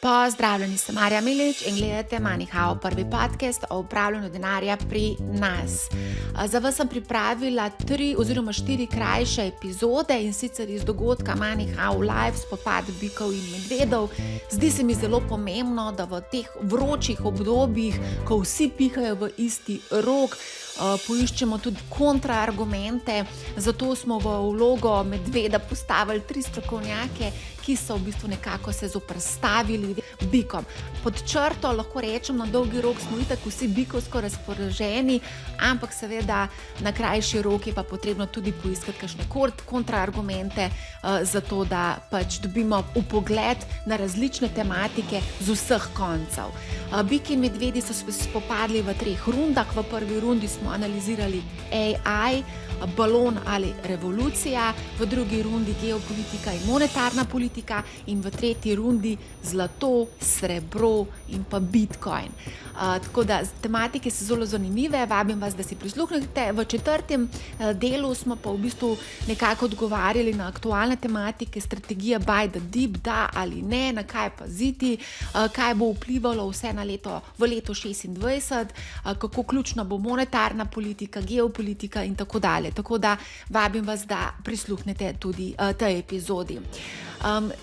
Pozdravljeni, sem Marja Milič in gledate MoneyHow, prvi podcast o upravljanju denarja pri nas. Za vas sem pripravila 3 oziroma 4 krajše epizode, in sicer iz dogodka MoneyHow Live, spopad bikov in medvedov. Zdi se mi zelo pomembno, da v teh vročih obdobjih, ko vsi pihajo v isti rog, poiščemo tudi kontraargumente. Zato smo v vlogo medveda postavili 3 strokovnjake, ki so v bistvu nekako se zoperstavili bikom. Pod črto lahko rečem, na dolgi rok smo itak vsi bikovsko razpoloženi, ampak seveda na krajši rok je pa potrebno tudi poiskati kakšne kontraargumente, zato da pač dobimo vpogled na različne tematike z vseh koncev. Biki in medvedi so se spopadli v 3 rundah. V prvi rundi smo analizirali AI, balon ali revolucija, v drugi rundi geopolitika in monetarna politika in v tretji rundi zlato, srebro in pa Bitcoin. Tako da tematike so zelo zanimive, vabim vas, da si prisluhnete. V 4. delu smo pa v bistvu nekako odgovarjali na aktualne tematike, strategija buy the dip, da ali ne, na kaj paziti, kaj bo vplivalo vse na leto 2026, kako ključna bo monetarna politika, geopolitika in tako dalje. Tako da vabim vas, da prisluhnete tudi tej epizodi.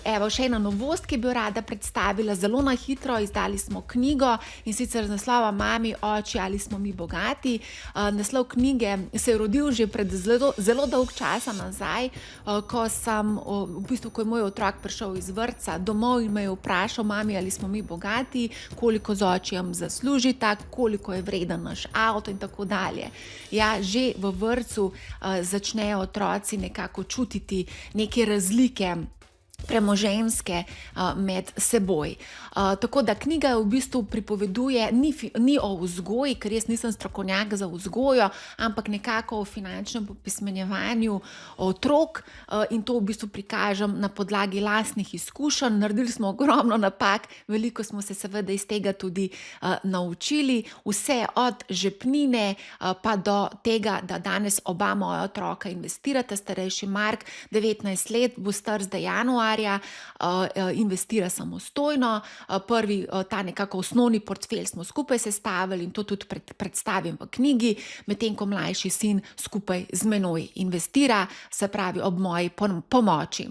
Evo, še ena novost, ki bi jo rada predstavila, zelo na hitro. Izdali smo knjigo, in sicer z naslova Mami, oči, ali smo mi bogati. Naslov knjige se je rodil že pred zelo dolg časa nazaj, ko je moj otrok prišel iz vrtca domov in me je vprašal: mami, ali smo mi bogati, koliko z očijem zaslužita, koliko je vreden naš avto in tako dalje. Ja, že v vrtcu začnejo otroci nekako čutiti neke razlike premoženjske med seboj. Tako da knjiga v bistvu pripoveduje, ni o vzgoji, ker jaz nisem strokovnjak za vzgojo, ampak nekako o finančnem opismenjevanju otrok, in to v bistvu prikažem na podlagi lastnih izkušenj. Naredili smo ogromno napak, veliko smo se seveda iz tega tudi naučili, vse od žepnine pa do tega, da danes oba moja otroka investirata. Starejši Mark, 19 let, bo star zdaj januarja, investira samostojno. Prvi, ta nekako osnovni portfelj smo skupaj sestavili in to tudi predstavim v knjigi, medtem ko mlajši sin skupaj z menoj investira, se pravi ob moji pomoči.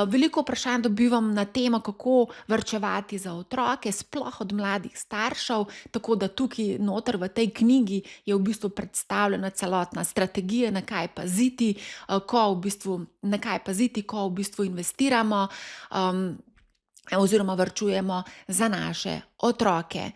Veliko vprašanj dobivam na temo, kako varčevati za otroke, sploh od mladih staršev, tako da tukaj noter v tej knjigi je v bistvu predstavljena celotna strategija, na kaj paziti, ko v bistvu investiramo oziroma varčujemo za naše otroke.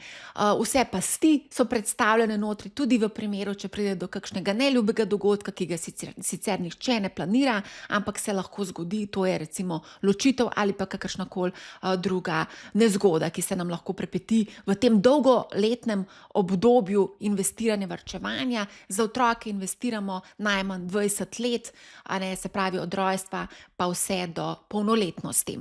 Vse pasti so predstavljene notri, tudi v primeru, če pride do kakšnega neljubega dogodka, ki ga sicer nihče ne planira, ampak se lahko zgodi, to je recimo ločitev ali pa kakršnakoli druga nezgoda, ki se nam lahko pripeti v tem dolgoletnem obdobju investiranja, varčevanja. Za otroke investiramo najmanj 20 let, se pravi od rojstva pa vse do polnoletnosti.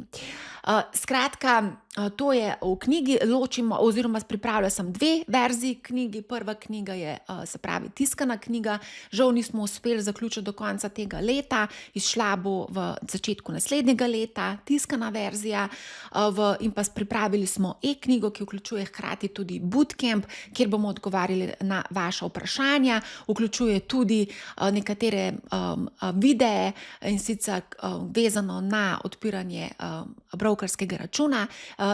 Skratka, to je v knjigi, ločimo oziroma pripravila sem 2 verziji knjigi. Prva knjiga je, se pravi, tiskana knjiga, žal nismo uspeli zaključiti do konca tega leta, izšla bo v začetku naslednjega leta, tiskana verzija, in pa pripravili smo e-knjigo, ki vključuje hkrati tudi bootcamp, kjer bomo odgovarjali na vaša vprašanja, vključuje tudi nekatere videe, in sicer vezano na odpiranje brokerskega računa,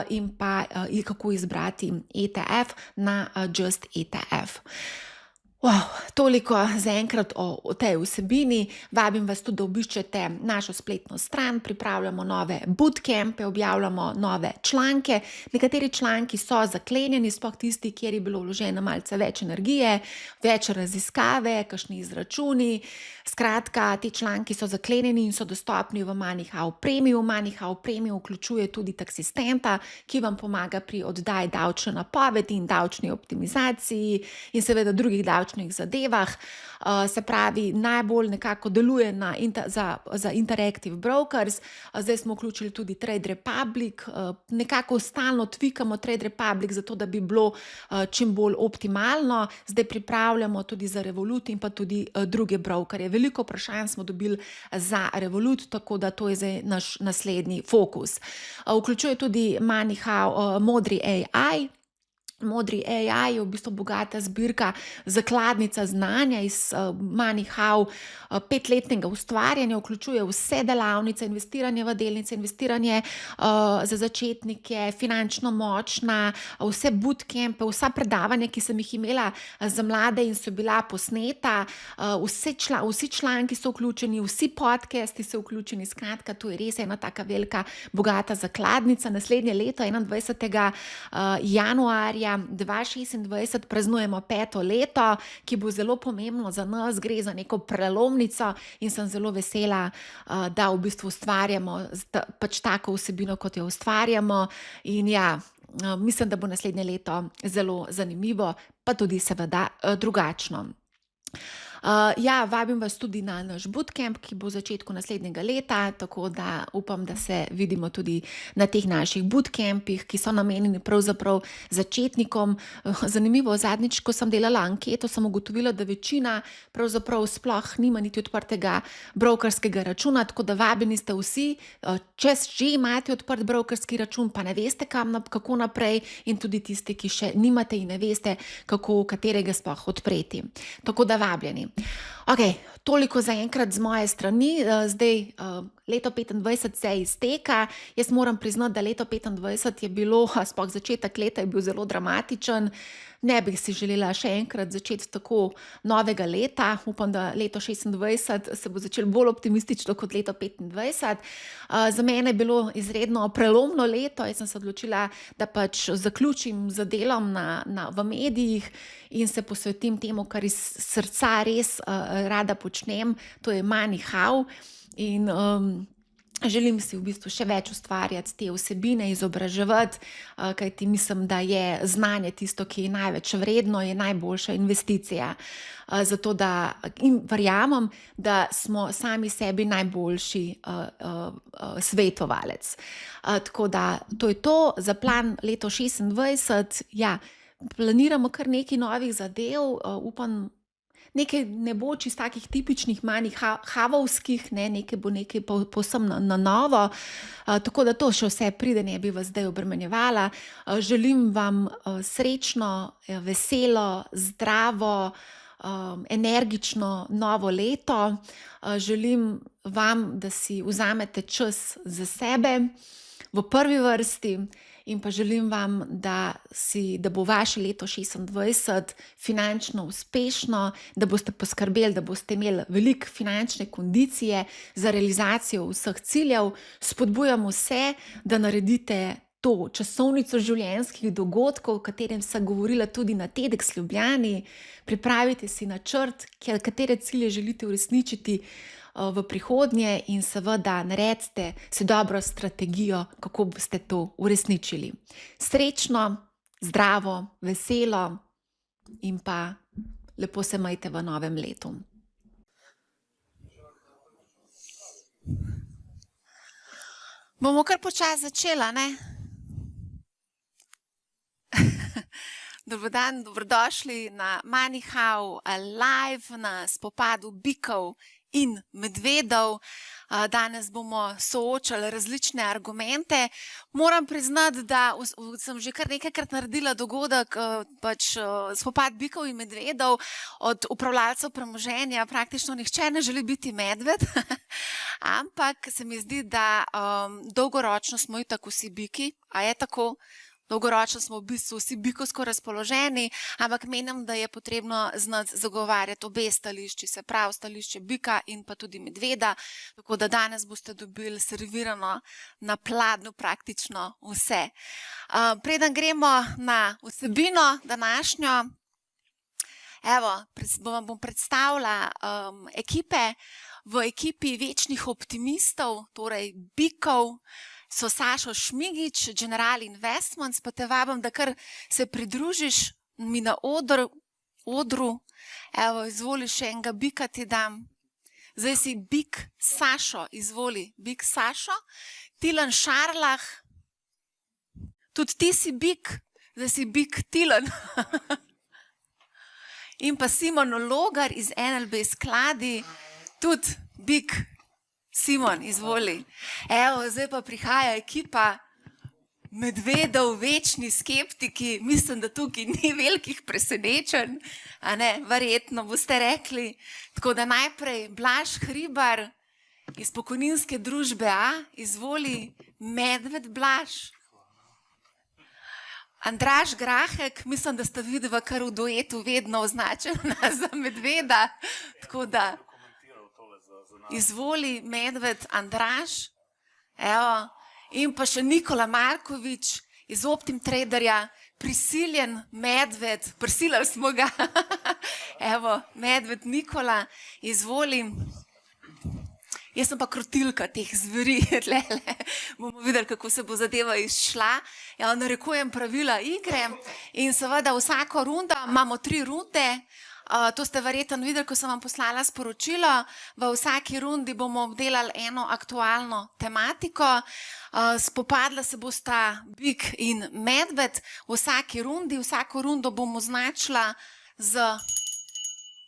in pa kako izbrati ETF na Just ETF. Toliko zaenkrat o tej vsebini. Vabim vas tudi, da obiščete našo spletno stran, pripravljamo nove bootcampe, objavljamo nove članke. Nekateri članki so zaklenjeni, sploh tisti, kjer je bilo vloženo malce več energije, več raziskave, kakšni izračuni. Skratka, ti članki so zaklenjeni in so dostopni v MoneyHow Premium. MoneyHow Premium vključuje tudi taksistenta, ki vam pomaga pri oddaji davčne napovedi in davčni optimizaciji in seveda drugih davčnih dolgoročnih zadevah, se pravi, najbolj nekako deluje za Interactive Brokers, zdaj smo vključili tudi Trade Republic, nekako stalno tvikamo Trade Republic, zato da bi bilo čim bolj optimalno, zdaj pripravljamo tudi za Revolut in pa tudi druge brokerje. Veliko vprašanj smo dobili za Revolut, tako da to je zdaj naš naslednji fokus. Vključuje tudi MoneyHow Modri AI. Modri AI je v bistvu bogata zbirka, zakladnica znanja iz MoneyHow, 5-letnega ustvarjanja, vključuje vse delavnice, investiranje v delnice, investiranje za začetnike, finančno močna, vse bootcampe, vsa predavanja, ki sem jih imela za mlade in so bila posneta, vsi članki so vključeni, vsi podcasti so vključeni, skratka, to je res ena taka velika, bogata zakladnica. Naslednje leto, 21. januarja 2026, praznujemo 5. leto, ki bo zelo pomembno za nas, gre za neko prelomnico in sem zelo vesela, da v bistvu ustvarjamo pač tako vsebino, kot jo ustvarjamo. In ja, mislim, da bo naslednje leto zelo zanimivo, pa tudi seveda drugačno. Ja, vabim vas tudi na naš bootcamp, ki bo v začetku naslednjega leta, tako da upam, da se vidimo tudi na teh naših bootcampih, ki so namenjeni pravzaprav začetnikom. Zanimivo, zadnjič, ko sem delala anketo, sem ugotovila, da večina pravzaprav sploh nima niti odprtega brokerskega računa, tako da vabljeni ste vsi, če že imate odprt brokerski račun, pa ne veste, kako naprej, in tudi tisti, ki še nimate in ne veste, katerega sploh odpreti. Tako da vabljeni. Ok, toliko za enkrat z moje strani, zdaj leto 2025 se izteka, jaz moram priznati, da leto 2025 je bilo, sploh začetek leta je bil zelo dramatičen, ne bi si želela še enkrat začeti tako novega leta, upam, da leto 2026 se bo začelo bolj optimistično kot leto 2025. Za mene je bilo izredno prelomno leto, jaz sem se odločila, da pač zaključim z delom v medijih in se posvetim temu, kar iz srca res rada počnem, to je MoneyHow. In želim si v bistvu še več ustvarjati te vsebine, izobraževati, kajti mislim, da je znanje tisto, ki je največ vredno, je najboljša investicija. Zato da in verjamem, da smo sami sebi najboljši svetovalec. Tako da to je to za plan leto 2026. Ja, planiramo kar nekaj novih zadev, upam, nekaj ne bo čist takih tipičnih MoneyHowovskih, nekaj bo nekaj povsem na novo, tako da to še vse pride, ne bi vas zdaj obremenjevala. Želim vam srečno, veselo, zdravo, energično novo leto. Želim vam, da si vzamete čas za sebe v prvi vrsti, in pa želim vam, da bo vaše leto 2026 finančno uspešno, da boste poskrbeli, da boste imeli veliko finančne kondicije za realizacijo vseh ciljev. Spodbujam vse, da naredite to časovnico življenjskih dogodkov, o katerem sem govorila tudi na TEDx Ljubljani. Pripravite si načrt, katere cilje želite uresničiti v prihodnje, in seveda naredite si dobro strategijo, kako boste to uresničili. Srečno, zdravo, veselo in pa lepo se majte v novem letu. Bomo kar počasi začela, ne? Dober dan, dobrodošli na MoneyHow live na spopadu bikov in medvedov. Danes bomo soočali različne argumente. Moram priznati, da sem že kar nekajkrat naredila dogodek, pač spopad bikov in medvedov. Od upravljalcev premoženja praktično nihče ne želi biti medved, ampak se mi zdi, da dolgoročno smo itak vsi biki, a je tako? Dolgoročno smo v bistvu vsi bikovsko razpoloženi, ampak menim, da je potrebno znati zagovarjati obe stališči, se pravi stališče bika in pa tudi medveda, tako da danes boste dobili servirano na pladnju praktično vse. Preden gremo na vsebino današnjo, evo, vam bom predstavila ekipe. V ekipi večnih optimistov, torej bikov, so Sašo Šmigič, General Investments, pa te vabim, da kar se pridružiš mi na oder odru. Evo, izvoli še enega bika ti dam. Zdaj si bik Sašo, izvoli, bik Sašo. Tilen Šarlah, tudi ti si bik, zdaj si bik Tilen. In pa Simon Logar iz NLB skladi, tudi bik Simon, izvoli. Evo, zdaj pa prihaja ekipa medvedov, večni skeptiki, mislim, da tukaj ni velikih presenečenj, a ne, verjetno boste rekli. Tako da najprej Blaž Hribar iz pokojninske družbe A, izvoli, Medved Blaž. Andraž Grahek, mislim, da sta videla kar v duetu vedno označena za medveda, tako da izvoli, Medved Andraž. Evo, in pa še Nikola Markovič iz Optim Traderja, prisiljen medved, prisilili smo ga. Evo, Medved Nikola, izvoli. Jaz sem pa krotilka teh zveri, bomo videli, kako se bo zadeva izšla. Ja, narekujem pravila igre in seveda vsako rundo, imamo 3 runde, to ste verjetno videli, ko sem vam poslala sporočilo. V vsaki rundi bomo obdelali eno aktualno tematiko. Spopadla se bosta bik in medved v vsaki rundi. Vsako rundo bom označila z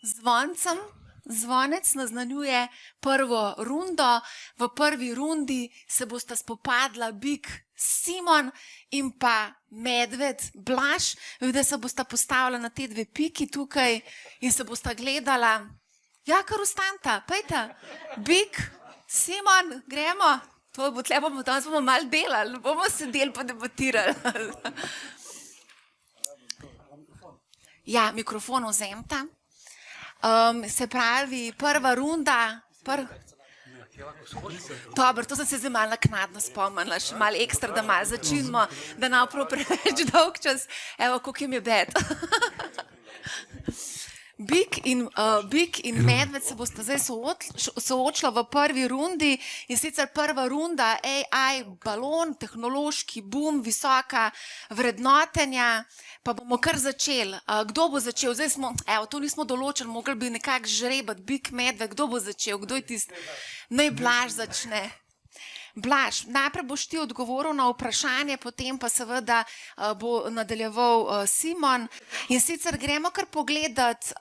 zvoncem. Zvonec naznanjuje prvo rundo. V prvi rundi se bosta spopadla bik Simon in pa medved Blaž. Vidite, se bosta postavila na te 2 piki tukaj in se bosta gledala. Ja, kar ostanta, pejte. Bik, Simon, gremo. To bo tle, danes bomo malo delali, bomo sedeli pa debatirali. Ja, mikrofon vzemta. Se pravi, prva runda. Dobro, to sem se zdaj malo naknadno spomnila, še malo ekstra, da malo začinimo, da ne bo prav preveč dolg čas. Evo, koliko jim je bed. Bik in medved se bosta zdaj soočila v prvi rundi in sicer prva runda AI, balon, tehnološki boom, visoka vrednotenja. Pa bomo kar začeli. Kdo bo začel? Zdaj smo, evo, to nismo določili, mogli bi nekako žrebati, bik, medved, kdo bo začel? Kdo je tisti? Naj Blaž začne. Blaž, najprej boš ti odgovoril na vprašanje, potem pa seveda bo nadaljeval Simon. In sicer gremo kar pogledati,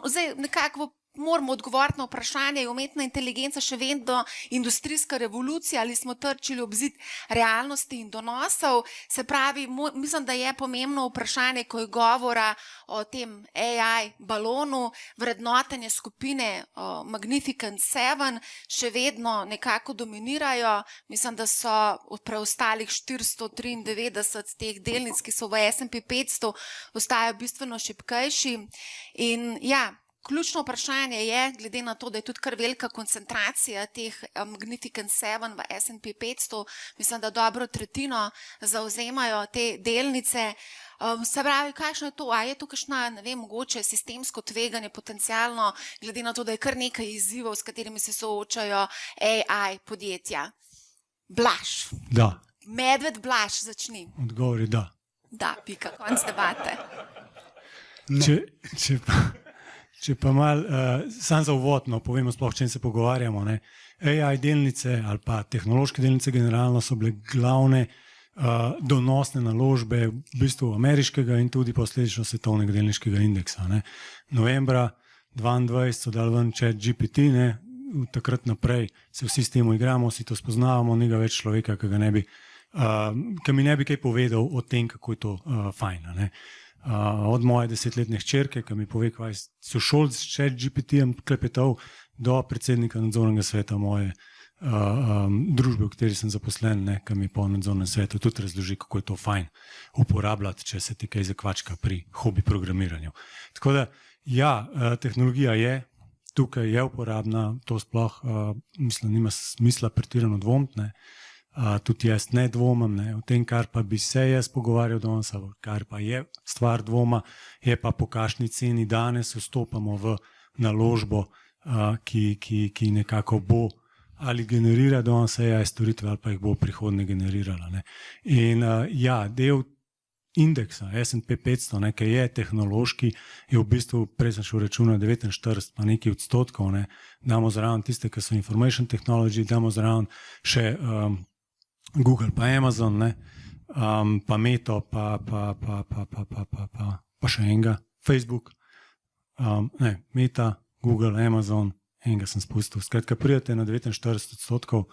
zdaj nekako moramo odgovoriti na vprašanje, je umetna inteligenca še vedno industrijska revolucija ali smo trčili ob zid realnosti in donosov. Se pravi, mislim, da je pomembno vprašanje, ko je govora o tem AI balonu, vrednotenje skupine Magnificent Seven še vedno nekako dominirajo. Mislim, da so od preostalih 493 teh delnic, ki so v S&P 500, ostajajo bistveno šibkejši. In ja, ključno vprašanje je, glede na to, da je tudi kar velika koncentracija teh Magnificent Seven v S&P 500, mislim, da dobro tretjino zauzemajo te delnice. Se pravi, kakšno je to? A je to kakšna, ne vem, mogoče sistemsko tveganje potencialno, glede na to, da je kar nekaj izzivov, s katerimi se soočajo AI podjetja? Blaž. Da. Medved Blaž, začni. Odgovor je da. Da, pika, konc debate. Če pa malo, samo za uvodno povemo sploh, čem se pogovarjamo. Ne? AI delnice ali pa tehnološke delnice generalno so bile glavne donosne naložbe v bistvu ameriškega in tudi posledično svetovnega delniškega indeksa. Ne? Novembra 2022 so dali ven ChatGPT, takrat naprej se vsi s tem igramo, si to spoznavamo, ni ga več človeka, ki mi ne bi kaj povedal o tem, kako je to fajn. Ne? Od moje 10-letne hčerke, ki mi pove, kaj so šoli s ChatGPT-jem klepetal, do predsednika nadzornega sveta moje družbe, v kateri sem zaposlen, ki mi po nadzornem svetu tudi razloži, kako je to fajn uporabljati, če se ti kaj zakvačka pri hobi programiranju. Tako da, ja, tehnologija je, tukaj je uporabna, to sploh, mislim, nima smisla pretirano dvomiti, tudi jaz ne dvomim, o tem, kar pa bi se jaz pogovarjal danes, kar pa je stvar dvoma, je pa po kakšni ceni danes vstopamo v naložbo, ki nekako bo ali generira danes AI storitve ali pa jih bo v prihodnje generirala. In ja, del indeksa S&P 500, ne, ki je tehnološki, je v bistvu, prej sem šel računati 49, pa nekaj odstotkov, ne, damo zraven tiste, ki so information technology, damo zraven še Google pa Amazon, ne, pa Meta, pa še enega, Facebook, ne, Meta, Google, Amazon, enega sem spustil. Skratka, pridete na 49 odstotkov,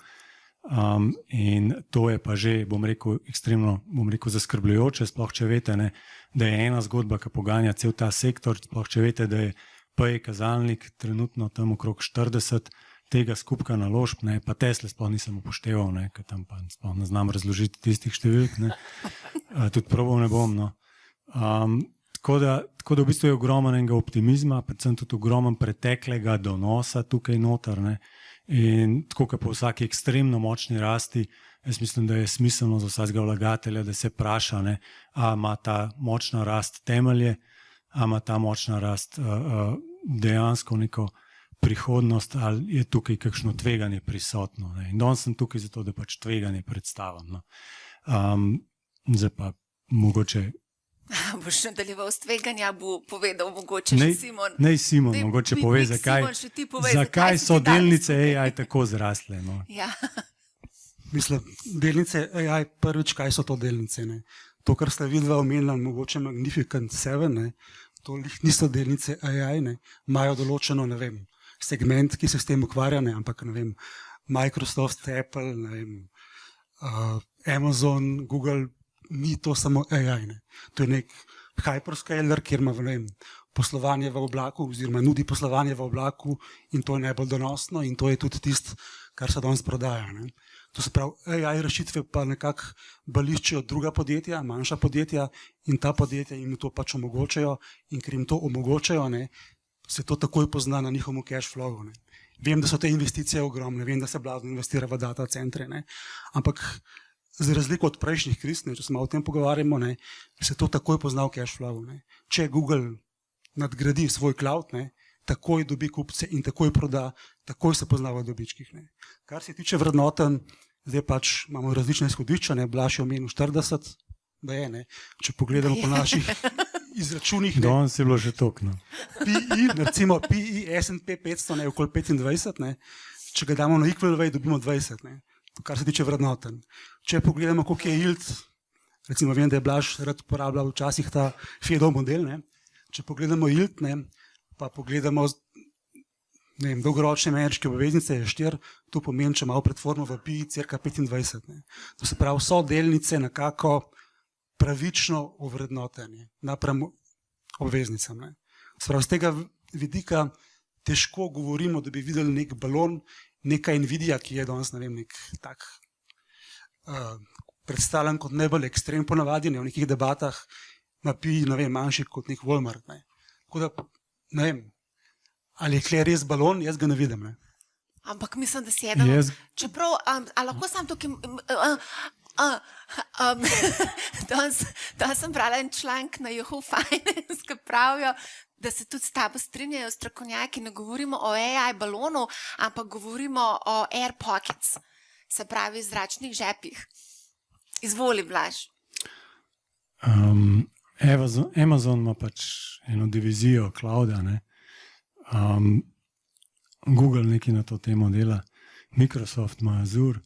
in to je pa že, bom rekel, ekstremno, zaskrbljujoče, sploh če veste, ne, da je ena zgodba, ki poganja cel ta sektor, sploh če veste, da je PE kazalnik trenutno tam okrog 40 tega skupka naložb, ne, pa Tesla sploh nisem upošteval, ne, ker tam pa sploh ne znam razložiti tistih številk, ne, tudi probal ne bom, no. Tako da v bistvu je ogromen enega optimizma, predvsem tudi ogromen preteklega donosa tukaj noter, ne. In tako, kot po vsaki ekstremno močni rasti, jaz mislim, da je smiselno za vsakega vlagatelja, da se vpraša, ne, a ima ta močna rast temelje, a ima ta močna rast dejansko neko prihodnost, ali je tukaj kakšno tveganje prisotno. Ne. In danes sem tukaj zato, da pač tveganje predstavim. No. Zdaj pa mogoče... Boš nadaljeval s tveganja, bo povedal mogoče še Simon. Nej Simon mogoče pove, zakaj so delnice AI tako zrasle. No. Ja. Mislim, delnice AI, prvič, kaj so to delnice? Ne? To, kar ste vidva omenila, mogoče Magnificent 7, ne? To niso delnice AI, ne? Imajo določeno, ne vem, segment, ki se s tem ukvarja, ne? Ampak ne vem, Microsoft, Apple, ne vem, Amazon, Google, ni to samo AI, ne. To je nek hyperscaler, kjer ima, ne vem, poslovanje v oblaku oziroma nudi poslovanje v oblaku in to je najbolj donosno in to je tudi tisto, kar se danes prodaja. Ne. To se pravi, AI rešitve pa nekako bališčejo druga podjetja, manjša podjetja in ta podjetja jim to pač omogočajo in ker jim to omogočajo, ne, se to takoj pozna na njihovem cash flowu. Ne. Vem, da so te investicije ogromne, vem, da se blazno investira v data centre, ne, ampak za razliko od prejšnjih kriz, če se malo o tem pogovarjamo, ne, se to takoj pozna v cash flowu. Ne. Če Google nadgradi svoj cloud, ne, takoj dobi kupce in takoj proda, takoj se pozna v dobičkih. Ne. Kar se tiče vrednoten, zdaj pač imamo različne izhodišča, Blaž je omenil 40, da je, ne. Če pogledamo po naših izračunih. Danes je bilo že toliko. No. PI, recimo PI S&P 500 je okoli 25, ne. Če ga damo na equal weight, dobimo 20, ne. Kar se tiče vrednoten. Če pogledamo, koliko je yield, recimo vem, da je Blaž rad uporabljal včasih ta FEDO model, ne. Če pogledamo yield, ne, pa pogledamo ne vem, dolgoročne ameriške obveznice, je 4, to pomeni, če malo pretvorimo v PI, cirka 25. Ne. To se pravi, so delnice nekako pravično ovrednotene napram obveznicam. Ne. Se pravi, z tega vidika težko govorimo, da bi videli nek balon, neka Nvidia, ki je danes, ne vem, nek tak predstavljen kot najbolj ekstrem ponavadi, ne, v nekih debatah na PI, ne vem, manjši kot nek Walmart. Ne. Tako da, ne vem, ali je kle res balon, jaz ga ne vidim. Ne. Ampak mislim, da si eden. Čeprav, a lahko sam tukaj... Danes sem brala en članek na Yahoo Finance, ki pravijo, da se tudi s tabo strinjajo strokovnjaki, ne govorimo o AI balonu, ampak govorimo o air pockets, se pravi zračnih žepih. Izvoli, Blaž. Amazon ima pač eno divizijo clouda, ne. Google nekaj na to temo dela, Microsoft ima Azure.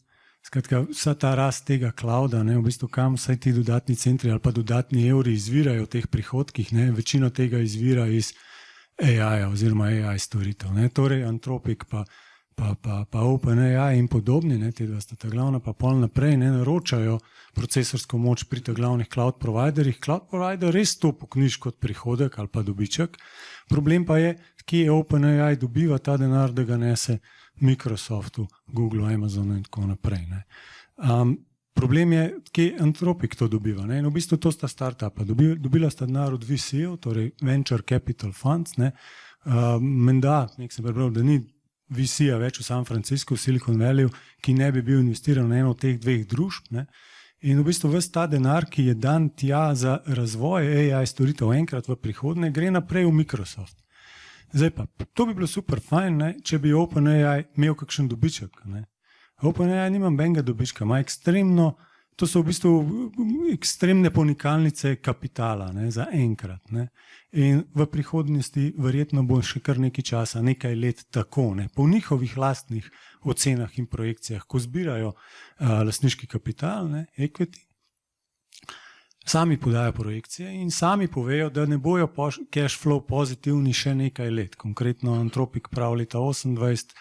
Skratka, vsa ta rast tega clouda, ne, v bistvu kam vsaj ti dodatni centri ali pa dodatni evri izvirajo v teh prihodkih, ne, večino tega izvira iz AI-ja oziroma AI storitev. Ne, torej Anthropic pa OpenAI in podobni, ne, te dva sta ta glavna, pa pol naprej ne naročajo procesorsko moč pri teh glavnih cloud providerjih. Cloud provider res to pokniž kot prihodek ali pa dobiček. Problem pa je, kje OpenAI dobiva ta denar, da ga nese Microsoftu, Google, Amazonu in tako naprej. Ne. Problem je, kje Anthropic to dobiva. Ne. In v bistvu to sta startupa. Dobila sta denar od VC-ev, torej Venture Capital Funds. Menda, nek sem prebral, da ni VC-a več v San Francisco, v Silicon Valley, ki ne bi bil investiran na eno od teh dveh družb. Ne. In v bistvu ves ta denar, ki je dan tja za razvoj AI storitev enkrat v prihodnje, gre naprej v Microsoft. Zdaj pa, to bi bilo super fajn, ne, če bi OpenAI imel kakšen dobiček. Ne. OpenAI nima benga dobička, ima ekstremno To so v bistvu ekstremne ponikalnice kapitala, ne, za enkrat. Ne. In v prihodnosti verjetno bo še kar nekaj časa, nekaj let tako, ne, po njihovih lastnih ocenah in projekcijah, ko zbirajo lastniški kapital, ne, equity, sami podajo projekcije in sami povejo, da ne bojo cash flow pozitivni še nekaj let. Konkretno Anthropic prav leta 28,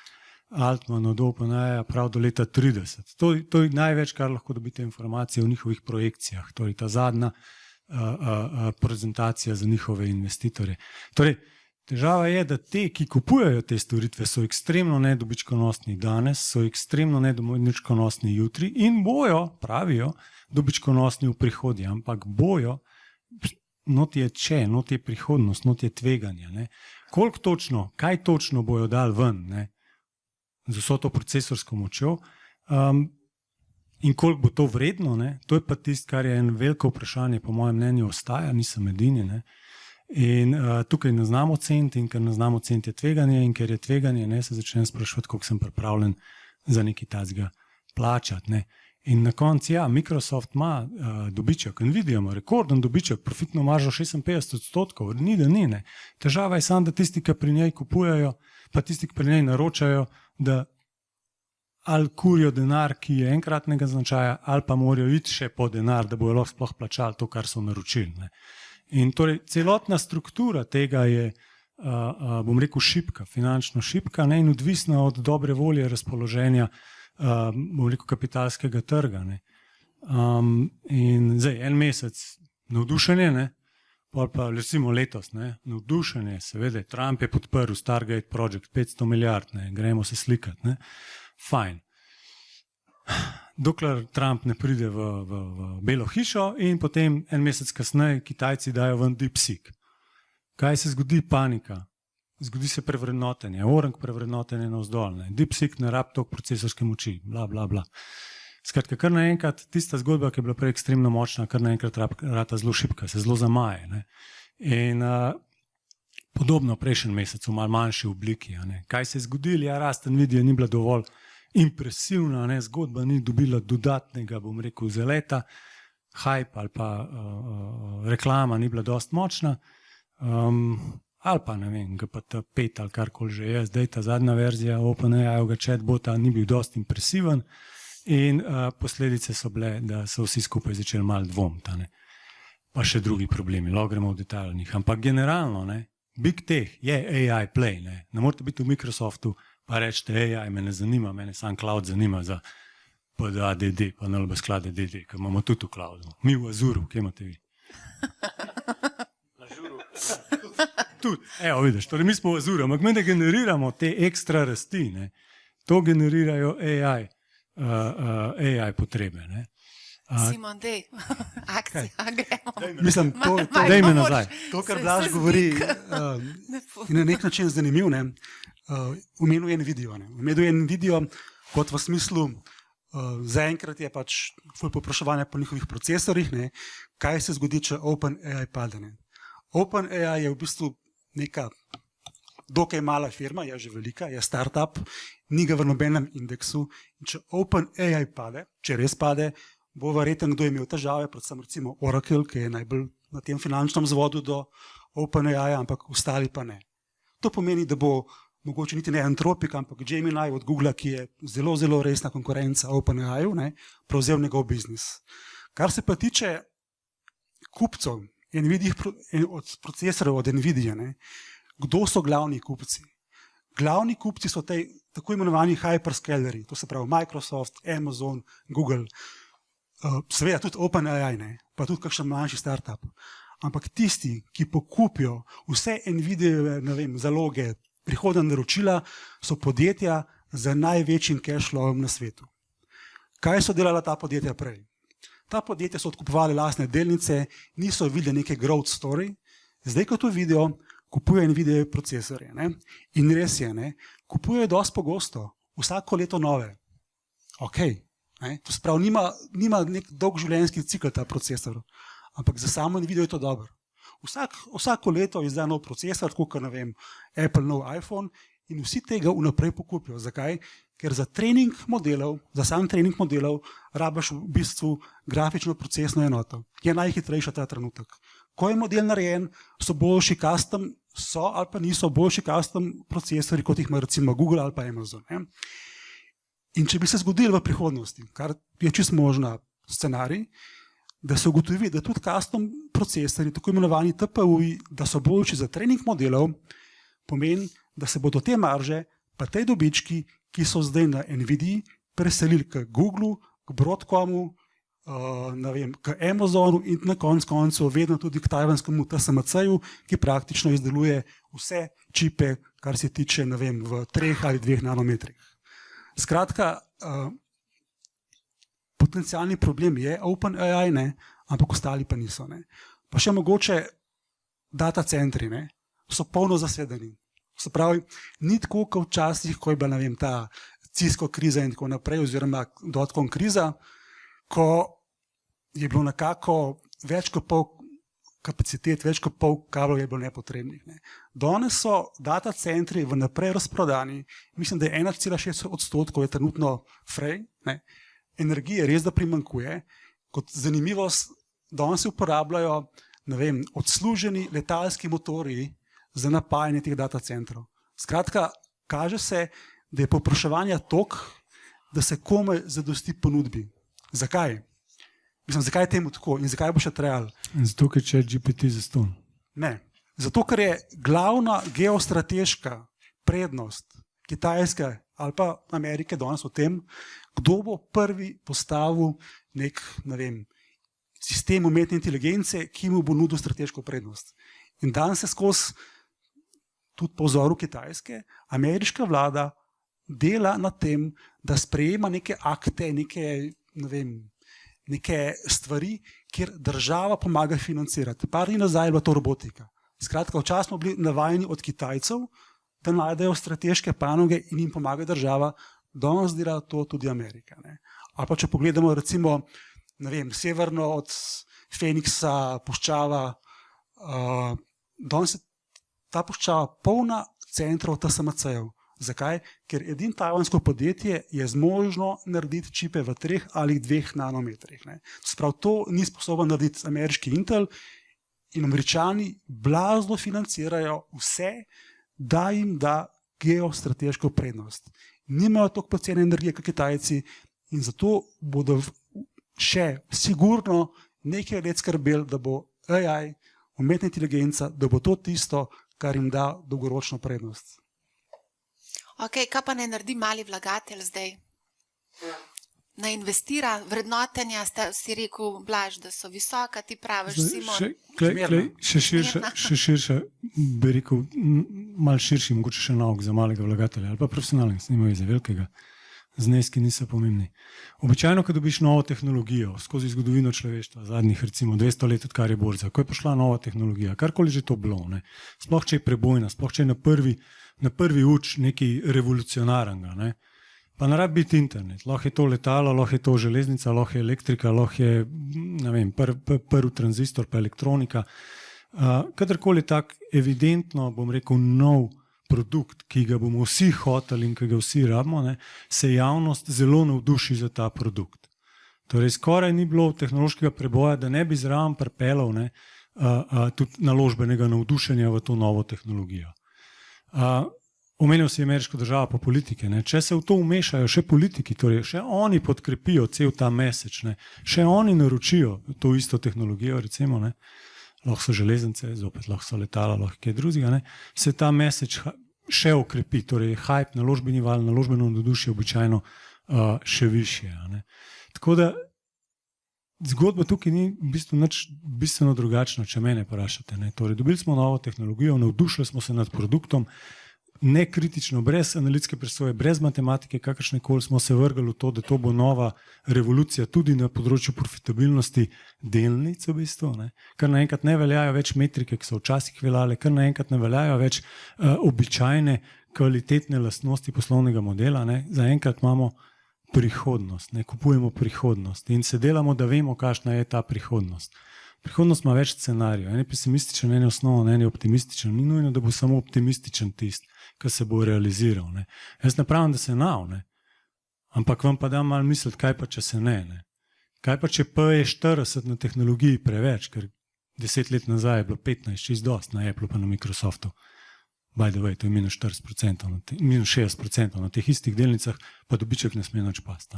Altman od OpenAI prav do leta 30. To je največ, kar lahko dobite informacije o njihovih projekcijah. Torej, ta zadnja prezentacija za njihove investitorje. Torej, težava je, da te, ki kupujejo te storitve, so ekstremno nedobičkonosni danes, so ekstremno nedobičkonosni jutri in bojo, pravijo, dobičkonosni v prihodnje, ampak bojo, not je not je prihodnost, not je tveganje. Ne. Koliko točno, kaj točno bojo dali ven, ne, z vso to procesorsko močjo in koliko bo to vredno, ne? To je pa tisto, kar je en veliko vprašanje, po mojem mnenju ostaja, nisem edini. Ne? In tukaj ne znamo ceniti in ker ne znamo ceniti je tveganje in ker je tveganje, ne, se začnem spraševati, koliko sem pripravljen za nekaj tazga plačati. Ne? In na koncu, ja, Microsoft ima dobiček, Nvidia ima rekorden dobiček, profitno maržo 56%, ni da ni. Ne? Težava je samo, da tisti, ki pri njej kupujejo, pa tisti, ki pri njej naročajo, da ali kurijo denar, ki je enkratnega značaja, ali pa morajo iti še po denar, da bojo lahko sploh plačali to, kar so naročili. Ne. In torej celotna struktura tega je, bom rekel, šibka, finančno šibka, ne, in odvisna od dobre volje razpoloženja, bom rekel, kapitalskega trga. Ne. In zdaj en mesec navdušenje, ne, pa recimo letos, ne, navdušenje, seveda, Trump je podprl Stargate Project, 500 milijard, ne, gremo se slikati, ne, fajn. Dokler Trump ne pride v Belo hišo in potem en mesec kasneje Kitajci dajo ven DeepSeek. Kaj se zgodi? Panika. Zgodi se prevrednotenje, orang prevrednotenje navzdol, ne, DeepSeek ne rab toliko procesorske moči, bla, bla, bla. Skratka, kar naenkrat, tista zgodba, ki je bila prej ekstremno močna, kar naenkrat rata zelo šibka, se zelo zamaje. Ne. In podobno prejšnji mesec v malo manjši obliki. Ne. Kaj se je zgodilo? Ja, rast Nvidia ni bila dovolj impresivna, ne. Zgodba ni dobila dodatnega, bom rekel, zaleta, hype ali pa reklama ni bila dost močna, ali pa ne vem, GPT-5 ali karkoli že je, zdaj ta zadnja verzija OpenAI-ovega chatbota ni bil dost impresiven. In posledice so bile, da so vsi skupaj začeli malo dvomiti. Pa še drugi problemi, lahko gremo v detaljih. Ampak generalno, ne, Big Tech je AI play. Ne morate biti v Microsoftu pa rečete, AI me ne zanima, mene sam cloud zanima za PDA-DD, pa NLB sklade DD, ker imamo tudi v cloudu. Mi v Azuru, kje imate vi? Tudi, evo vidiš, torej mi smo v Azuru, ampak mi ne generiramo te ekstra rasti, ne. To generirajo AI potrebe. Ne. Simon, dej, akcija, gremo. Mislim, daj me nazaj. To, kar Blaž govori, je na nek način zanimiv. Omenil je Nvidio. Omenil je Nvidio kot v smislu, zaenkrat je pač ful povpraševanje po njihovih procesorjih, ne. Kaj se zgodi, če OpenAI pade. Ne. OpenAI je v bistvu neka dokaj mala firma, je že velika, je startup, ni ga v nobenem indeksu. In če OpenAI pade, če res pade, bo verjetno kdo imel težave, predvsem recimo Oracle, ki je najbolj na tem finančnem vzvodu do OpenAI, ampak ostali pa ne. To pomeni, da bo mogoče niti ne Anthropic, ampak Gemini od Google, ki je zelo, zelo resna konkurenca OpenAI-u, prevzel njegov biznis. Kar se pa tiče kupcev od procesorjev od Nvidia, kdo so glavni kupci? Glavni kupci so tako imenovani hyperscaleri, to se pravi Microsoft, Amazon, Google, seveda tudi OpenAI, pa tudi kakšen manjši startup. Ampak tisti, ki pokupijo vse Nvidia, zaloge, prihodnja naročila, so podjetja z največjim cash flowom na svetu. Kaj so delala ta podjetja prej? Ta podjetja so odkupovali lastne delnice, niso videli neke growth story, zdaj ko to vidijo, kupujejo Nvidia procesorje. In res je, kupujejo dosti pogosto, vsako leto nove. Ok, to se pravi, nima nek dolg življenjski cikl ta procesor, ampak za samo Nvidia je to dobro. Vsako leto izda nov procesor, tako kot Apple nov iPhone, in vsi tega vnaprej pokupijo. Zakaj? Ker za trening modelov, za sam trening modelov, rabiš v bistvu grafično procesno enoto, ki je najhitrejša ta trenutek. Ko je model narejen, so boljši custom, so ali pa niso boljši custom procesori, kot jih ima recimo Google ali pa Amazon. Ne? In če bi se zgodilo v prihodnosti, kar je čisto možna scenarij, da se ugotovi, da tudi custom procesori, tako imenovani TPU-ji, da so boljši za trening modelov, pomeni, da se bodo te marže, pa te dobički, ki so zdaj na Nvidii, preselili k Googlu, k Broadcomu, k Amazonu in na koncu vedno tudi k tajvanskemu TSMC-ju, ki praktično izdeluje vse čipe, kar se tiče v 3 ali 2 nanometrih. Skratka, potencialni problem je OpenAI, ne, ampak ostali pa niso. Ne. Pa še mogoče data centri, ne, so polno zasedeni. Se pravi, ni tako, kot včasih, ko je bila ta Cisco kriza in tako naprej, oziroma dotcom kriza, ko je bilo nekako več kot pol kapacitet, več kot pol kablov je bilo nepotrebnih. Ne. Danes so data centri vnaprej razprodani, mislim, da je 1,6% je trenutno fraj, ne. Energije res da primanjkuje, kot zanimivost, danes se uporabljajo odsluženi letalski motorji za napajanje teh data centrov. Skratka, kaže se, da je povpraševanja toliko, da se komaj zadosti ponudbi. Zakaj? Mislim, zakaj je temu tako in zakaj bo še trajalo? Zato, ker je GPT zastonj. Ne. Zato, ker je glavna geostrateška prednost Kitajske ali pa Amerike danes v tem, kdo bo prvi postavil nek, sistem umetne inteligence, ki mu bo nudil strateško prednost. In danes se skozi tudi po vzoru Kitajske, ameriška vlada dela na tem, da sprejema neke akte, neke stvari, kjer država pomaga financirati. Par dni nazaj je bila to robotika. Skratka, včasih smo bili navajeni od Kitajcev, da najdejo strateške panoge in jim pomaga država, danes dela to tudi Amerika. Ne. Ali pa če pogledamo recimo, severno od Feniksa, puščava, danes je ta puščava polna centrov TSMC-jev. Zakaj? Ker edino tajvansko podjetje je zmožno narediti čipe v 3 ali 2 nanometrih. Ne. Sprav to ni sposoben narediti ameriški Intel in Američani blazno financirajo vse, da jim da geostrateško prednost. Nimajo toliko poceni energije kot Kitajci in zato bodo še sigurno nekaj let skrbeli, da bo AI, umetna inteligenca, da bo to tisto, kar jim da dolgoročno prednost. Ok, kaj pa ne naredi mali vlagatelj zdaj? Ne investira, vrednotenja, si rekel, Blaž, da so visoka, ti praviš, Simon. Še širše, bi rekel, malo širši, mogoče še nauk za malega vlagatelja, ali pa profesionalnega, snimajo za velikega. Zneski niso pomembni. Običajno, ko dobiš novo tehnologijo skozi zgodovino človeštva, zadnjih recimo 200 let, odkar je borza, ko je prišla nova tehnologija, karkoli že to bilo, ne? Sploh če je prebojna, sploh če je na prvi uč nekaj revolucionarnega, ne? Pa ne rabi biti internet, lahko je to letalo, lahko je to železnica, lahko je elektrika, lahko je prvi tranzistor, pa elektronika. Kadarkoli tak evidentno, bom rekel, nov produkt, ki ga bomo vsi hoteli in ki ga vsi rabimo, ne, se javnost zelo navduši za ta produkt. Torej, skoraj ni bilo tehnološkega preboja, da ne bi zraven pripeljal tudi naložbenega navdušenja v to novo tehnologijo. Omenil si ameriško državo pa politike. Ne. Če se v to umešajo še politiki, torej še oni podkrepijo cel ta message, ne. Še oni naročijo to isto tehnologijo, recimo, ne. Lahko so železnice, zopet lahko so letala, lahko kaj drugega, ne. Se ta message še okrepi, torej hype, naložbeni val, naložbeno navdušenje običajno še višje. Ne. Tako da zgodba tukaj ni v bistvu nič bistveno drugačna, če mene vprašate. Torej, dobili smo novo tehnologijo, navdušili smo se nad produktom, nekritično, brez analitske presoje, brez matematike, kakršnekoli smo se vrgali v to, da to bo nova revolucija tudi na področju profitabilnosti delnic v bistvu, ne? Kar naenkrat ne veljajo več metrike, ki so včasih veljale, kar naenkrat ne veljajo več običajne kvalitetne lastnosti poslovnega modela, ne? Zaenkrat imamo prihodnost, ne kupujemo prihodnost in se delamo, da vemo, kakšna je ta prihodnost. Prihodnost ima več scenarijev. En je pesimističen, en je osnoven, en je optimističen. Ni nujno, da bo samo optimističen tisti, ki se bo realiziral. Ne. Jaz ne pravim, da se ne. Ampak vam pa dam malo misliti, kaj pa, če se ne. Kaj pa, če pa je 40 na tehnologiji preveč, ker 10 let nazaj je bilo 15, čist dost na Apple pa na Microsoftu. By the way, to je minus 40%, minus 60% na teh istih delnicah, pa dobiček ne sme nič pasti.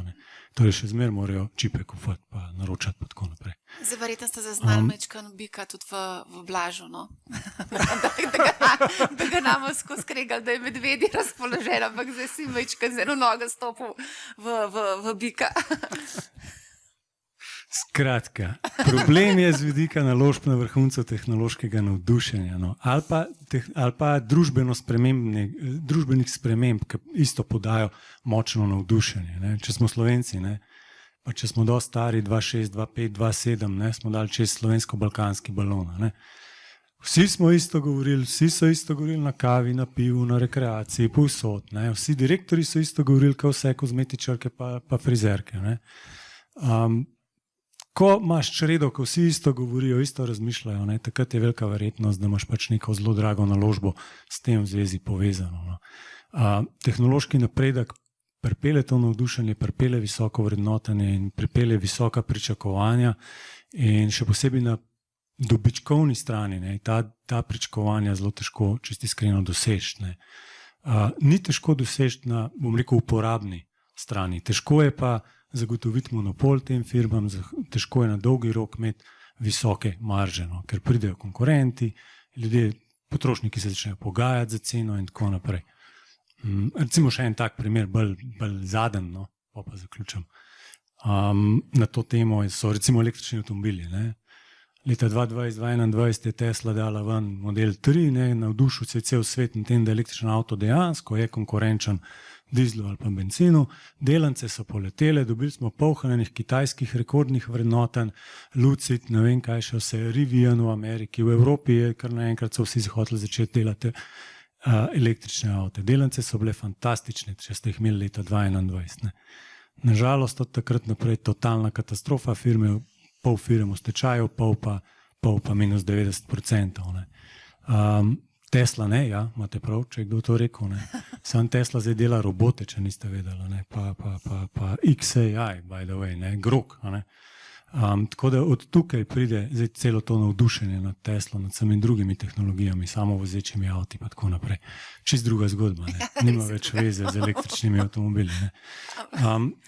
Torej še zmer morajo čipe kupati, pa naročati, pa tako naprej. Zdaj, verjetno ste zaznali mečkan bika tudi v Blažu, no? da ga namo skozi kregal, da je medvedi razpoložen, ampak zdaj si mečkan z eno nogo stopil v bika. Skratka, problem je z vidika naložb na vrhuncu tehnološkega navdušenja, no. ali pa družbenih sprememb, ki isto podajo močno navdušenje. Ne. Če smo Slovenci, ne, pa če smo dosti stari, 2,6, 2,5, 2,7, ne, smo dali čez slovensko-balkanski balon. Ne. Vsi smo isto govorili, vsi so isto govorili na kavi, na pivu, na rekreaciji, povsod. Ne. Vsi direktori so isto govorili, kao vse kozmetičarke pa frizerke. Ne. Ko imaš čredo, ko vsi isto govorijo, isto razmišljajo, ne, takrat je velika verjetnost, da imaš pač neko zelo drago naložbo s tem v zvezi povezano. No. Tehnološki napredek pripelje to navdušenje, pripelje visoko vrednotenje in pripelje visoka pričakovanja in še posebej na dobičkovni strani, ne, ta pričakovanja zelo težko, čisto iskreno, doseči. Ni težko doseči na, bom rekel, uporabni strani. Težko je pa zagotoviti monopol tem firmam, težko je na dolgi rok imeti visoke marže, no, ker pridejo konkurenti, ljudje, potrošniki se začnejo pogajati za ceno in tako naprej. Recimo še en tak primer, bolj zaden, no, pa zaključam. Na to temo so recimo električni avtomobili. Ne. Leta 2020-2021 je Tesla dala ven model 3, ne, navdušil se je cel svet na tem, da električen avto dejansko je konkurenčen dizlu ali pa benzinu, delance so poletele, dobili smo polhranih kitajskih rekordnih vrednoten, Lucid, ne vem kaj še vse, Rivian v Ameriki, v Evropi je kar naenkrat so vsi hoteli začeti delati električne avte. Delance so bile fantastične, če ste jih imeli leta 2021. Nažalost, od takrat naprej totalna katastrofa, firme, pol firm v stečaju, pol pa minus 90%. Ne. Tesla ne, ja, imate prav, če je kdo to rekel. Ne. Sam Tesla zdaj dela robote, če niste vedeli, ne. Pa XAI, by the way, ne. Grok. Ne. Tako da od tukaj pride zdaj celo to navdušenje nad Teslo, nad samimi drugimi tehnologijami, samovozečimi avti pa tako naprej. Čist druga zgodba, ne. Nima več veze z električnimi avtomobili. Ne.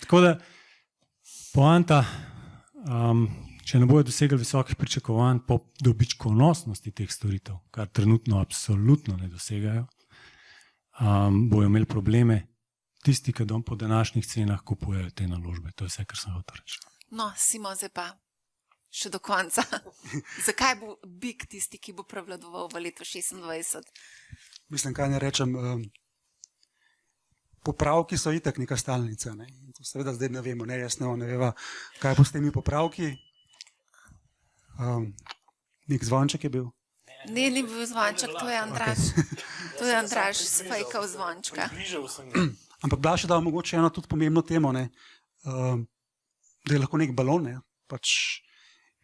Tako da poanta, če ne bojo dosegli visokih pričakovanj po dobičkonosnosti teh storitev, kar trenutno absolutno ne dosegajo, bojo imeli probleme tisti, ki po današnjih cenah kupujejo te naložbe. To je vse, kar sem hotel reči. No, Simo, zdaj pa še do konca. Zakaj bo big tisti, ki bo prevladoval v letu 2026? Mislim, kaj ne rečem, popravki so itak neka stalnica. Ne? To seveda zdaj ne vemo, ne jasno, ne veva, kaj bo s temi popravki. Nek zvonček je bil? Ne, ni bil zvonček, to je Andraž. To je Andraž sfejkal zvončka. Ampak Blaž je dal mogoče eno tudi pomembno temo, ne? Da je lahko nek balon. Ne? Pač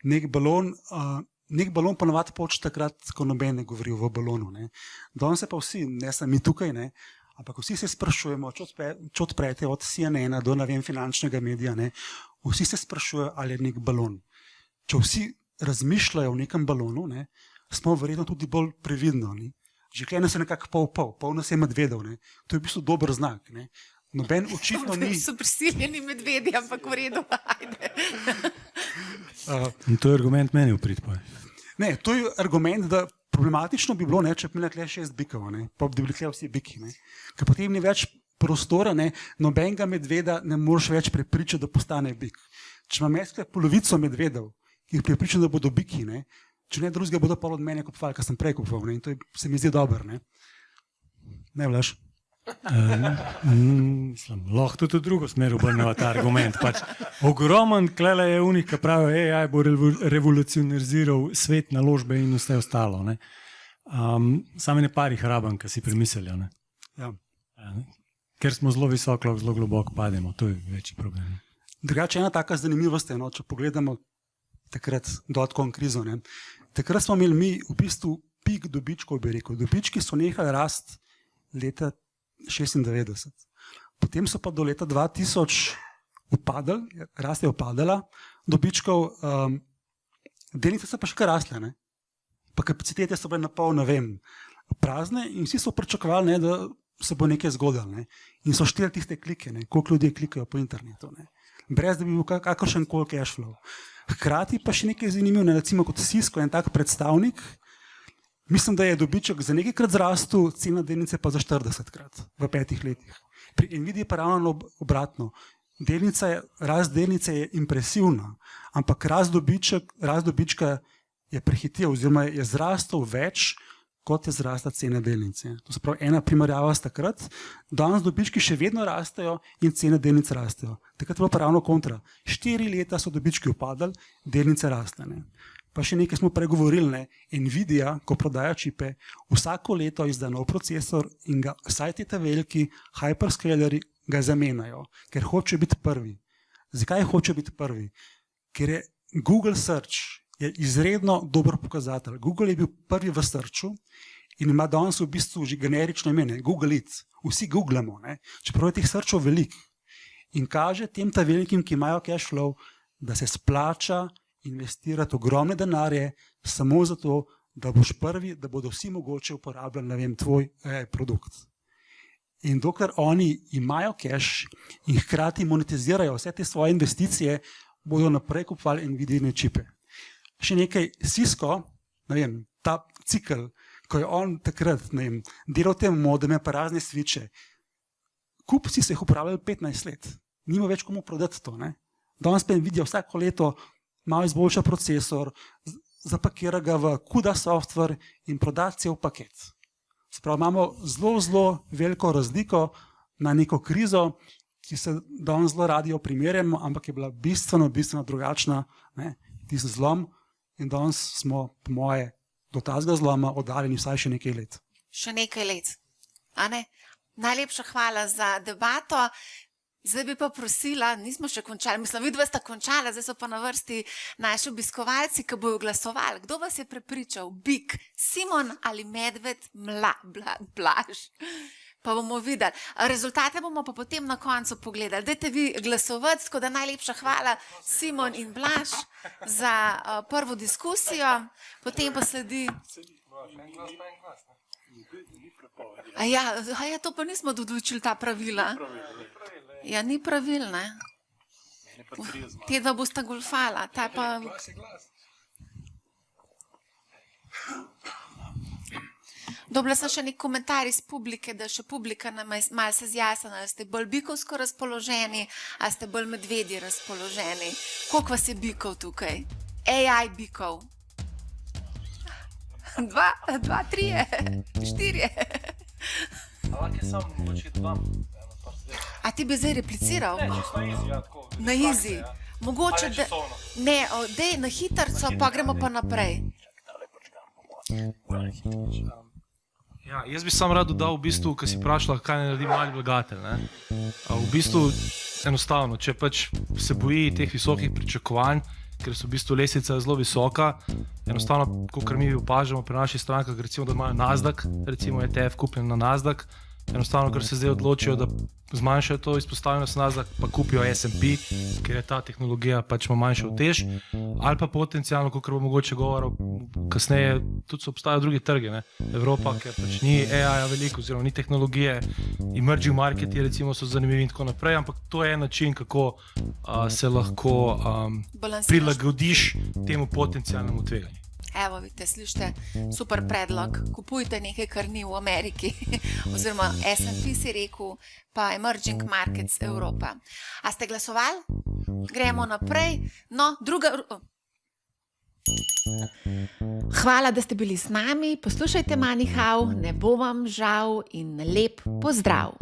nek balon ponovadi poče takrat, ko noben ne govori v balonu. Ne? Danes se pa vsi, ne samo mi tukaj, ne? Ampak vsi se sprašujemo, če odprete od CNN do finančnega medija, ne? Vsi se sprašujejo, ali je nek balon. Če vsi razmišljajo o nekem balonu, ne? Smo verjetno tudi bolj previdno. Ne? Že klene se nekako pol nas je medvedov. Ne? To je v bistvu dober znak. Ne? Noben očitno ni. So prisiljeni medvedi, ampak v redu. In to je argument meni v prid. Ne, to je argument, da problematično bi bilo, ne, če bi imeli tukaj 6 bikov, ne, pa bi bili tukaj vsi biki. Ne. Ker potem ni več prostora, ne, nobenega medveda ne moreš več prepričati, da postane bik. Če imam jaz polovico medvedov, ki jih prepričam, da bodo biki, ne, če ne drugega bodo pa od mene kupovali, kar sem prej kupoval. Ne, in to se mi zdi dobro. Ne, Blaž? Lahko tudi v drugo smer obrneva ta argument. Pač, ogromen klele je unih, ki pravijo, AI bo revolucioniziral svet, naložbe in vse ostalo. Ne. Same ne parih raban, ki si premislijo. Ne. Ja. Ker smo zelo visoko, zelo globoko pademo, to je večji problem. Drugače ena taka zanimivost je, no, če pogledamo takrat dotcom krizo. Ne. Takrat smo imeli mi v bistvu pik dobičkov, bi rekel. Dobički so nehali rasti leta 96. Potem so pa do leta 2000 upadali, rast je upadala, dobičkov, delnice so pa še kar rasle, ne. Pa kapacitete so bile napol, ne vem, prazne in vsi so pričakovali, ne, da se bo nekaj zgodilo. Ne. In so šteli tiste klike, ne, koliko ljudje klikajo po internetu. Ne. Brez da bi bil kakršen koli cash flow. Hkrati pa še nekaj zanimivo, ne, recimo kot Cisco, en tak predstavnik, mislim, da je dobiček za nekajkrat zrastel, cena delnice pa za 40krat v 5 letih. Pri Nvidii pa ravno obratno. Rast delnice je impresivna, ampak rast dobička je prehitel oziroma je zrastel več, kot je zrasla cena delnice. To se pravi, ena primerjava s takrat, danes dobički še vedno rastejo in cene delnic rastejo. Takrat je bilo pa ravno kontra. 4 leta so dobički upadali, delnice rastle. Ne. Pa še nekaj smo pregovorili, ne. Nvidia, ko prodaja čipe, vsako leto izda nov procesor in ga vsaj te veliki hyperscaleri ga zamenjajo, ker hoče biti prvi. Zakaj hoče biti prvi? Ker je Google Search je izredno dober pokazatelj. Google je bil prvi v searchu in ima danes v bistvu že generično ime, Google It. Vsi googlamo, ne? Čeprav je teh searchov veliko. In kaže tem ta velikim, ki imajo cash flow, da se splača investirati ogromne denarje samo zato, da boš prvi, da bodo vsi mogoče uporabljali, ne vem, tvoj produkt. In dokler oni imajo cash in hkrati monetizirajo vse te svoje investicije, bodo naprej kupovali Nvidiine čipe. Še nekaj, Cisco, ne vem, ta cikl, ko je on takrat, ne vem, delal te modeme pa razne switche, kupci so jih uporabljali 15 let. Nima več komu prodati to, ne. Danes pa Nvidia vsako leto malo izboljša procesor, zapakira ga v CUDA software in proda cel paket. Sprav, imamo zelo veliko razliko na neko krizo, ki se danes zelo radi primerjamo, ampak je bila bistveno drugačna, ne, tisti zlom in danes smo, po moje, do tazga zloma oddaljeni vsaj še nekaj let. Še nekaj let. A ne? Najlepša hvala za debato. Zdaj bi pa prosila, nismo še končali, mislim, vidva sta končala, zdaj so pa na vrsti naši obiskovalci, ki bojo glasovali. Kdo vas je prepričal? Bik, Simon ali Medved, Blaž? Pa bomo videli. Rezultate bomo pa potem na koncu pogledali. Dajte vi glasovati, tako da najlepša hvala Simon in Blaž za prvo diskusijo, potem pa sledi... Ja, to pa nismo določili ta pravila. Ja, ni pravil, ne? Te dva bosta golfala, ta pa... Dobila sem še nek komentar iz publike, da še publika nam je malo se zjasnila, ali ste bolj bikovsko razpoloženi, ali ste bolj medvedji razpoloženi. Koliko vas je bikov tukaj? AI bikov. 2, 3, 4. Ampak je samo mogoče 2. A ti bi zdaj repliciral? Ne, čisto na easy, ja, tako. Na easy. Mogoče, da... Ne, dej na hitarco, pa gremo pa naprej. Ja, jaz bi sam rad dodal, v bistvu, ko si vprašala, kaj ne naredi mali vlagatelj. V bistvu, enostavno, če pač se boji teh visokih pričakovanj, ker so v bistvu lestvica zelo visoka, enostavno, kakor mi opažamo pri naših strankah, recimo, da imajo Nasdaq, recimo ETF kupljen na Nasdaq, enostavno, ker se zdaj odločijo, da zmanjšajo to izpostavljenost Nasdaq, pa kupijo S&P, ker je ta tehnologija pač ima manjšo utež, ali pa potencialno, kakor bo mogoče govoril kasneje, tudi so obstajajo drugi trgi, ne? Evropa, ker pač ni AI-ja veliko, oziroma ni tehnologije, emerging marketi recimo so zanimivi in tako naprej, ampak to je način, kako se lahko prilagodiš temu potencialnemu tveganju. Evo, vidite, slište, super predlog. Kupujte nekaj, kar ni v Ameriki, oziroma S&P si rekel, pa Emerging Markets Evropa. A ste glasovali? Gremo naprej. No, druga... Hvala, da ste bili z nami. Poslušajte Money How, ne bo vam žal in lep pozdrav.